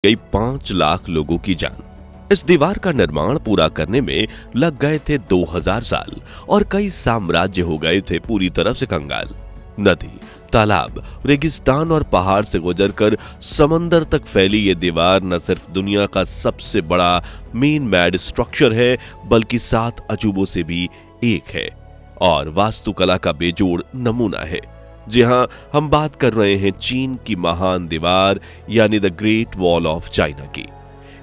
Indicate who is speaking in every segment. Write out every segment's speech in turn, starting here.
Speaker 1: गई 5 लाख लोगों की जान। इस दीवार का निर्माण पूरा करने में लग गए थे 2000 साल और कई साम्राज्य हो गए थे पूरी तरह से कंगाल। नदी, तालाब, रेगिस्तान और पहाड़ से गुजरकर समंदर तक फैली ये दीवार न सिर्फ दुनिया का सबसे बड़ा मेन मैड स्ट्रक्चर है, बल्कि 7 अजूबों से भी एक है और वास्तुकला का बेजोड़ नमूना है। जी हां, हम बात कर रहे हैं चीन की महान दीवार यानी the great wall of China की।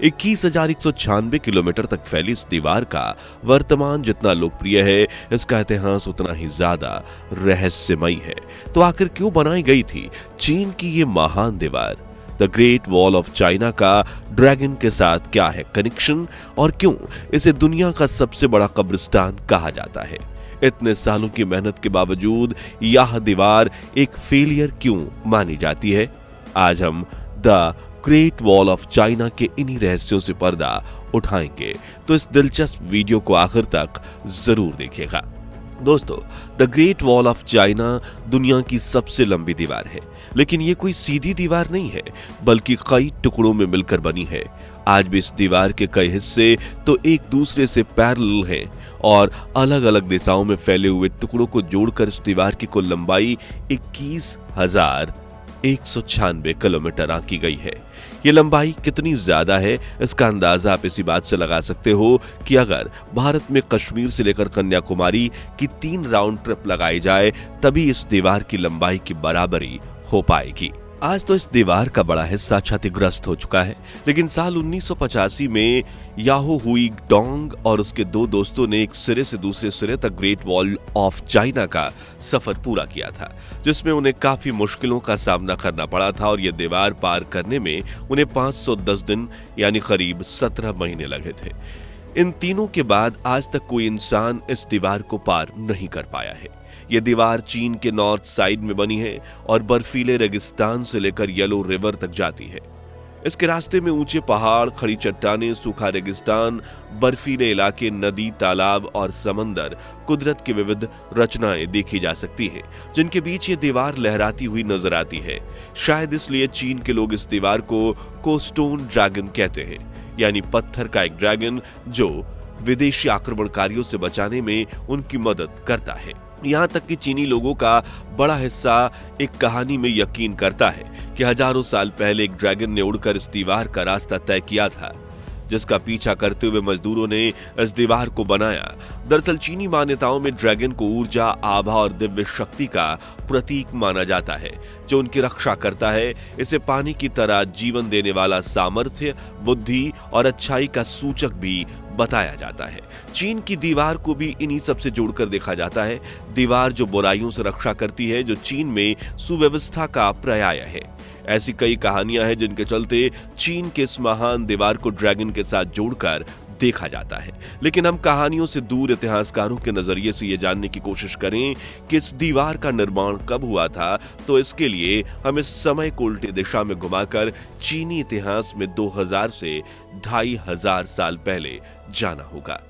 Speaker 1: 21,196 किलोमीटर तक फैली इस दीवार का वर्तमान जितना लोकप्रिय है, इसका इतिहास उतना ही ज्यादा रहस्यमयी है। तो आखिर क्यों बनाई गई थी चीन की ये महान दीवार? The great wall of China का ड्रैगन के साथ क्या है कनेक्शन और क्यों इसे दुनिया का सबसे बड़ा कब्रिस्तान कहा जाता है? इतने सालों की मेहनत के बावजूद यह दीवार एक फेलियर क्यों मानी जाती है? आज हम the great wall of China के इन्हीं रहस्यों से पर्दा उठाएंगे, तो इस दिलचस्प वीडियो को आखिर तक जरूर देखिएगा। दोस्तों, the great wall of China दुनिया की सबसे लंबी दीवार है, लेकिन ये कोई सीधी दीवार नहीं है, बल्कि कई टुकड़ों में मिलकर बनी है। आज भी इस दीवार के कई हिस्से तो एक दूसरे से पैरेलल हैं और अलग अलग दिशाओं में फैले हुए टुकड़ों को जोड़कर इस दीवार की कुल लंबाई 21,196 किलोमीटर आंकी गई है। ये लंबाई कितनी ज्यादा है, इसका अंदाजा आप इसी बात से लगा सकते हो कि अगर भारत में कश्मीर से लेकर कन्याकुमारी की 3 राउंड ट्रिप लगाई जाए, तभी इस दीवार की लंबाई की बराबरी हो पाएगी। आज तो इस दीवार का बड़ा हिस्सा क्षतिग्रस्त हो चुका है, लेकिन साल 1985 में याहो हुई डोंग और उसके 2 दोस्तों ने एक सिरे से दूसरे सिरे तक ग्रेट वॉल ऑफ चाइना का सफर पूरा किया था, जिसमें उन्हें काफी मुश्किलों का सामना करना पड़ा था और यह दीवार पार करने में उन्हें 510 दिन यानी करीब 17 महीने लगे थे। इन तीनों के बाद आज तक कोई इंसान इस दीवार को पार नहीं कर पाया है। यह दीवार चीन के नॉर्थ साइड में बनी है और बर्फीले रेगिस्तान से लेकर येलो रिवर तक जाती है। इसके रास्ते में ऊंचे पहाड़, खड़ी चट्टानें, सूखा रेगिस्तान, बर्फीले इलाके, नदी, तालाब और समंदर, कुदरत की विविध रचनाएं देखी जा सकती हैं, जिनके बीच ये दीवार लहराती हुई नजर आती है। शायद इसलिए चीन के लोग इस दीवार को कोस्टोन ड्रैगन कहते हैं, यानी पत्थर का एक ड्रैगन जो विदेशी आक्रमणकारियों से बचाने में उनकी मदद करता है। यहाँ तक कि चीनी लोगों का बड़ा हिस्सा एक कहानी में यकीन करता है कि हजारों साल पहले एक ड्रैगन ने उड़कर इस दीवार का रास्ता तय किया था, जिसका पीछा करते हुए मजदूरों ने इस दीवार को बनाया। दरअसल चीनी मान्यताओं में ड्रैगन को ऊर्जा, आभा और दिव्य शक्ति का प्रतीक माना जाता है, जो उनकी रक्षा करता है। इसे पानी की तरह जीवन देने वाला सामर्थ्य, बुद्धि और अच्छाई का सूचक भी बताया जाता है। चीन की दीवार को भी इन्हीं सब से जोड़कर देखा जाता है। दीवार जो बुराइयों से रक्षा करती है, जो चीन में सुव्यवस्था का पर्याय है। ऐसी कई कहानियां हैं जिनके चलते चीन के इस महान दीवार को ड्रैगन के साथ जोड़कर देखा जाता है। लेकिन हम कहानियों से दूर इतिहासकारों के नजरिए से ये जानने की कोशिश करें कि इस दीवार का निर्माण कब हुआ था, तो इसके लिए हम इस समय को उल्टी दिशा में घुमाकर चीनी इतिहास में 2000 से 2500 साल पहले जाना होगा,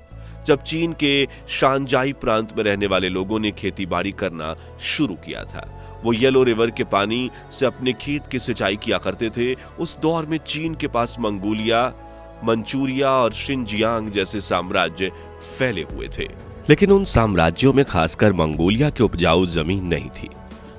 Speaker 1: जब चीन के शानजाई प्रांत में रहने वाले लोगों ने खेती बाड़ी करना शुरू किया था। वो येलो रिवर के पानी से अपने खेत की सिंचाई किया करते थे। उस दौर में चीन के पास मंगोलिया, मंचूरिया और शिनजियांग जैसे साम्राज्य फैले हुए थे, लेकिन उन साम्राज्यों में खासकर मंगोलिया की उपजाऊ जमीन नहीं थी,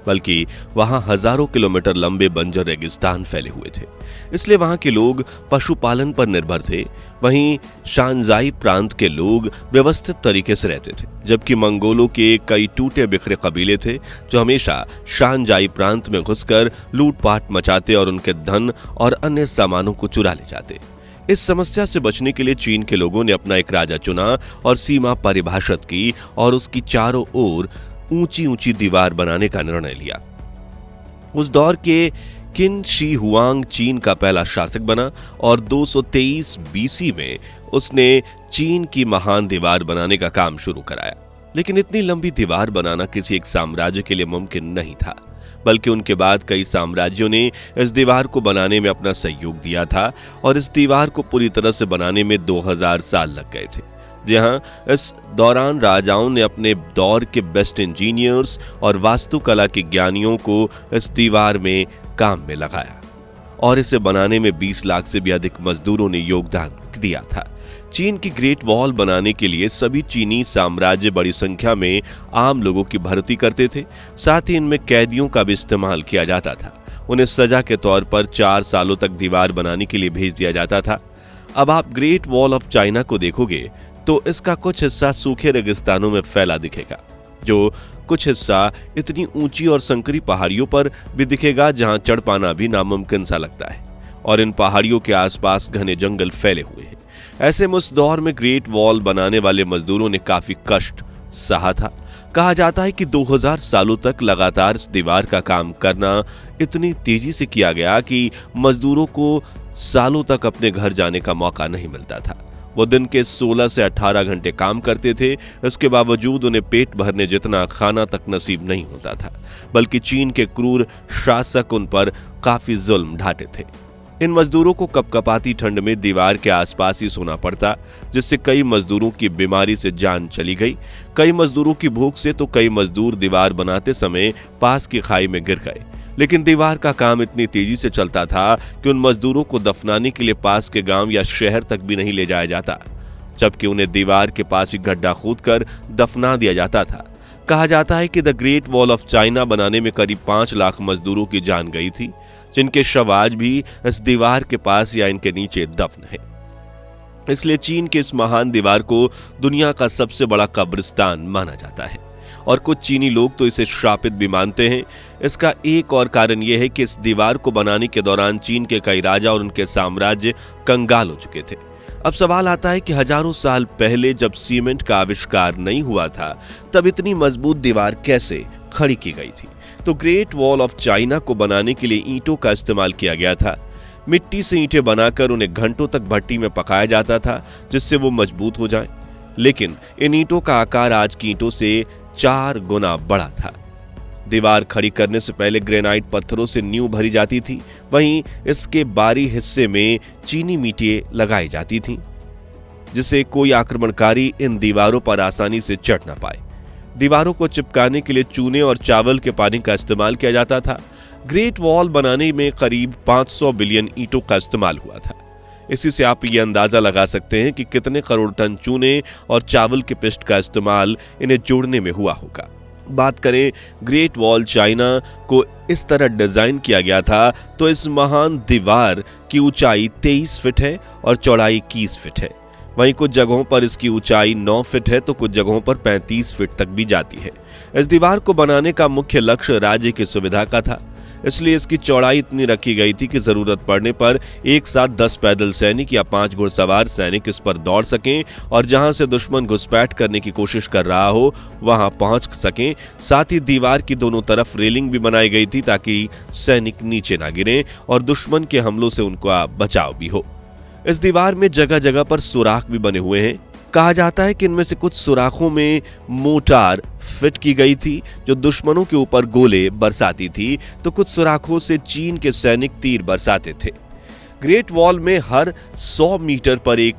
Speaker 1: बल्कि वहां हजारों किलोमीटर लंबे बंजर रेगिस्तान फैले हुए थे। इसलिए वहां के लोग पशुपालन पर निर्भर थे। वहीं शानजाई प्रांत के लोग व्यवस्थित तरीके से रहते थे, जबकि मंगोलों के कई टूटे बिखरे कबीले थे जो हमेशा शानजाई प्रांत में घुसकर लूटपाट मचाते और उनके धन और अन्य सामानों को चुरा ले जाते। इस समस्या से बचने के लिए चीन के लोगों ने अपना एक राजा चुना और सीमा परिभाषित की और उसकी चारों ओर ऊंची ऊंची दीवार बनाने का निर्णय लिया। उस दौर के किन शी हुआंग चीन का पहला शासक बना और 223 बीसी में उसने चीन की महान दीवार बनाने का काम शुरू कराया। लेकिन इतनी लंबी दीवार बनाना किसी एक साम्राज्य के लिए मुमकिन नहीं था, बल्कि उनके बाद कई साम्राज्यों ने इस दीवार को बनाने में अपना सहयोग दिया था और इस दीवार को पूरी तरह से बनाने में 2000 साल लग गए थे। जहां इस दौरान राजाओं ने अपने दौर के बेस्ट इंजीनियर्स और वास्तुकला के ज्ञानियों को इस दीवार में काम में लगाया और इसे बनाने में 20 लाख से भी अधिक मजदूरों ने योगदान दिया था। चीन की ग्रेट वॉल बनाने के लिए सभी चीनी साम्राज्य बड़ी संख्या में आम लोगों की भर्ती करते थे। साथ ही इनमें कैदियों का भी इस्तेमाल किया जाता था। उन्हें सजा के तौर पर 4 सालों तक दीवार बनाने के लिए भेज दिया जाता था। अब आप ग्रेट वॉल ऑफ चाइना को देखोगे तो इसका कुछ हिस्सा सूखे रेगिस्तानों में फैला दिखेगा, जो कुछ हिस्सा इतनी ऊंची और संकरी पहाड़ियों पर भी दिखेगा जहां चढ़ पाना भी नामुमकिन सा लगता है, और इन पहाड़ियों के आसपास घने जंगल फैले हुए हैं। ऐसे में उस दौर में ग्रेट वॉल बनाने वाले मजदूरों ने काफी कष्ट सहा था। कहा जाता है कि 2000 सालों तक लगातार इस दीवार का काम करना इतनी तेजी से किया गया कि मजदूरों को सालों तक अपने घर जाने का मौका नहीं मिलता था। वो दिन के 16 से 18 घंटे काम करते थे। इसके बावजूद उन्हें पेट भरने जितना खाना तक नसीब नहीं होता था, बल्कि चीन के क्रूर शासक उन पर काफी जुल्म ढाते थे। इन मजदूरों को कपकपाती ठंड में दीवार के आसपास ही सोना पड़ता, जिससे कई मजदूरों की बीमारी से जान चली गई। कई मजदूरों की भूख से तो कई मजदूर दीवार बनाते समय पास की खाई में गिर गए। लेकिन दीवार का काम इतनी तेजी से चलता था कि उन मजदूरों को दफनाने के लिए पास के गांव या शहर तक भी नहीं ले जाया जाता, जबकि उन्हें दीवार के पास ही गड्ढा खोदकर दफना दिया जाता था। कहा जाता है कि the great wall of China बनाने में करीब 5 लाख मजदूरों की जान गई थी, जिनके शव आज भी इस दीवार के पास या इनके नीचे दफन है। इसलिए चीन के इस महान दीवार को दुनिया का सबसे बड़ा कब्रिस्तान माना जाता है, और कुछ चीनी लोग तो इसे श्रापित भी मानते हैं। इसका एक और कारण यह है कि इस दीवार को बनाने के दौरान चीन के कई राजा और उनके साम्राज्य कंगाल हो चुके थे। अब सवाल आता है कि हजारों साल पहले जब सीमेंट का आविष्कार नहीं हुआ था, तब इतनी मजबूत दीवार कैसे खड़ी की गई थी? तो ग्रेट वॉल ऑफ चाइना को बनाने के लिए ईंटों का इस्तेमाल किया गया था। मिट्टी से ईंटें बनाकर उन्हें घंटों तक भट्टी में पकाया जाता था, जिससे वो मजबूत हो जाएं। लेकिन इन ईंटों का आकार आज की ईंटों से 4 गुना बड़ा था। दीवार खड़ी करने से पहले ग्रेनाइट पत्थरों से नींव भरी जाती थी। वहीं इसके बाहरी हिस्से में चीनी ईंटें लगाई जाती थीं, जिससे कोई आक्रमणकारी इन दीवारों पर आसानी से चढ़ न पाए। दीवारों को चिपकाने के लिए चूने और चावल के पानी का इस्तेमाल किया जाता था। ग्रेट वॉल बनाने में करीब 500 बिलियन ईंटों का इस्तेमाल हुआ था। इसी से आप ये अंदाजा लगा सकते हैं कि कितने करोड़ टन चूने और चावल के पिष्ट का इस्तेमाल इन्हें जोड़ने में हुआ होगा। बात करें ग्रेट वॉल चाइना को इस तरह डिजाइन किया गया था, तो इस महान दीवार की ऊंचाई 23 फीट है और चौड़ाई 21 फीट है। वहीं कुछ जगहों पर इसकी ऊंचाई 9 फीट है तो कुछ जगहों पर 35 फीट तक भी जाती है। इस दीवार को बनाने का मुख्य लक्ष्य राज्य की सुविधा का था, इसलिए इसकी चौड़ाई इतनी रखी गई थी कि जरूरत पड़ने पर एक साथ 10 पैदल सैनिक या 5 घुड़सवार सैनिक इस पर दौड़ सकें और जहां से दुश्मन घुसपैठ करने की कोशिश कर रहा हो वहां पहुंच सकें। साथ ही दीवार की दोनों तरफ रेलिंग भी बनाई गई थी ताकि सैनिक नीचे ना गिरें और दुश्मन के हमलों से उनका बचाव भी हो। इस दीवार में जगह जगह पर सुराख भी बने हुए हैं। कहा जाता है कि इनमें से कुछ सुराखों में मोटार फिट की गई थी जो दुश्मनों के ऊपर गोले बरसाती थी, तो कुछ सुराखों से चीन के सैनिक तीर बरसाते थे। ग्रेट वॉल में हर 100 मीटर पर एक